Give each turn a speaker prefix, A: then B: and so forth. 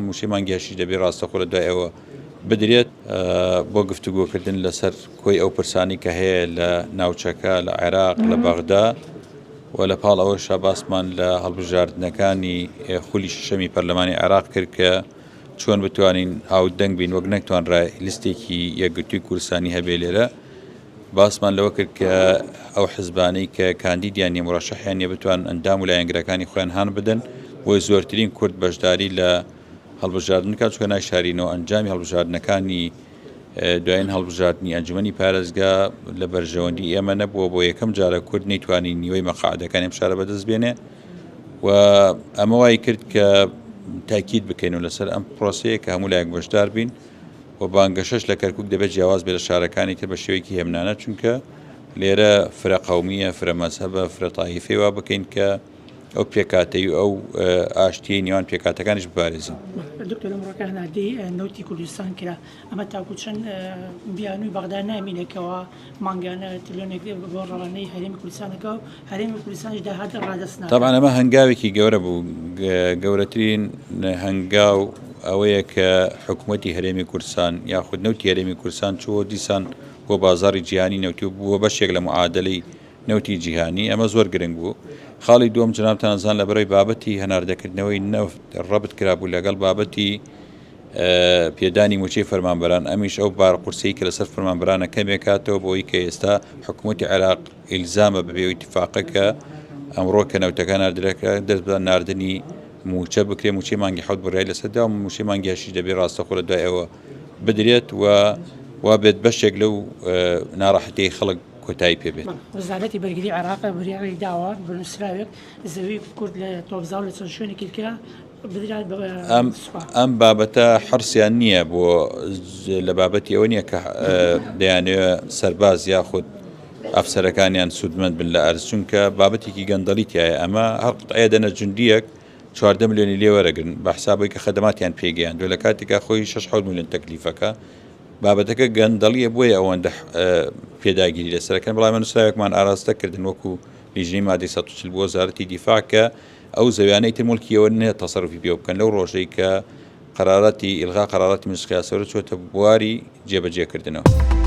A: موشەی مانگیاشی دەبێ ڕاستەخۆ لە دوای ئەوە بدرێت بۆ گفتوگۆکردن لەسەر کۆی ئەو پرسانی کە هەیە لە ناوچەکە لە عێراق لە بەغدا و لە پاڵ ئەوەشە باسمان لە هەڵبژاردنەکانی خولی شەمی پەرلەمانی عێراق کرد کە چۆن بتوانین هاودەنگ بین وەک نەکتوانرا لیستێکی یەکگرتووی کوردستانی هەبێ لێرە باسمان لەوە کرد کە ئەو حزبانەی کە کاندیدیان نیە مڕەشەحیان نیە بتوان ئەندام و لایەنگرەکانی خۆیان هەان بدەن بۆی زۆرترین کورد بەشداری لە هەڵبژاردنەکە چکە ناشارینەوە ئەنجامی هەڵبژاردنەکانی دوایین هەڵبژاردننی ئەنجومەنی پارێزگا لە بەرژەوەندی ئێمە نەبووە بۆ یەکەم جارە کورد نەیتوانی نیوەی مەقاعدەکانی ئەم شارە بەدەست بێنێ و ئەمە وای کرد کە تاکید بکەین و لەسەر ئەم پرۆسەیە کە هەموو لایەک بەشدار بین و بانگەشەش لە کەرکک دەبێت جیاواز بێت لە شارەکانی تر بە شێوەیەکی هێمنانە چونکە لێرە فرە قەومیە فرە مەزهەبە فرە تایفەی وا بکەین کە ئەو پێکاتەی و ئەو ئاشتیەی نێوان پێکاتەکانیش بپارێزین.
B: دکتۆر لەمڕۆکە هەناردەی نەوتی کوردستان کرا ئەمە تاکو چەند بیانووی بەغدا نامینێکەوە مانگانە تریلیۆنێک بۆ ڕەوانەی هەرێمی کوردستانەکە و هەرێمی کوردستانیش داهاتە ڕادەستنا.
A: طبعا ئەمە هەنگاوێکی گەورە بوو گەورەترین هەنگاو ئەوەیە کە حکوومەتی هەرێمی کوردستان یاخود نەوتی هەرێمی کوردستان چوە دیسان بۆ بازاری جیهانی نەوتی و بووە بەشێک لە معادلەی نەوتی جیهانی ئەمە زۆر گرنگ بوو. خاڵی دووەم جنابتانزان لە بەرەوەی بابەتی هەناردەکردنەوەی نەفت ڕەبت کرابوو لەگەڵ بابەتی پێدانی موچەی فەرمانبەران ئەمیش ئەو بارقورسەی کە لەسەر فەرمانبەرانە کەمێکاتەوە بۆی کە ئێستا حکوومەتی عێراق ئیلزامە بەبێ ئیتیفاقە کە ئەمڕۆ کە نەوتەکان ناردرەکە دەست بە ناردنی موچە بکرێ موچەی مانگی حەوت بڕای لەسەردا و موچەی مانگیاشی دەبێ ڕاستەخۆ لە دوای ئەوە بدرێت و بێت بەشێک لەو ناڕەحەتیی خەڵک کۆتایی پێبێت.
B: وەزارەتی بەرگری عێراق بڕیاری داوە بنووسراوێت زەوی کورد لە تۆبزاو لە چەند شوێنێکی کرا بدرات
A: ئەم بابەتە حرسیان نییە بۆ لە بابەتی ئەوە نییە کە دەیانەوێت سەرباز یاخود ئەفسەرەکانیان سوودمەند بن لە ئەرز چونکە بابەتێکی گەندەڵی تایە ئەمە هەر قوتعەیە دەنە جوندیەک 14 ملیۆنی لێ وەرەگرن بە حسابەوەی کە خەدەماتیان پێگەیان دوای لە کاتێکا خۆی 6 ملیۆن تەکلیفەکە بابەتەکە گەندەڵیە بۆیە ئەوەندە پێداگیری لەسەرەکەن بەڵام نووسراوێکمان ئاراستە کردن وەکو لیژنەی مادەی 140 بۆ وەزارەتی دیفاع کە ئەو زەویانەی تر موڵکیەوە نێت تەسەڕوفی پێ بکەن لەو ڕۆژەی کە قەراراتی ئیلغا قەراراتی مجلس یاسەوە چۆتە بواری جێبەجێکردنەوە.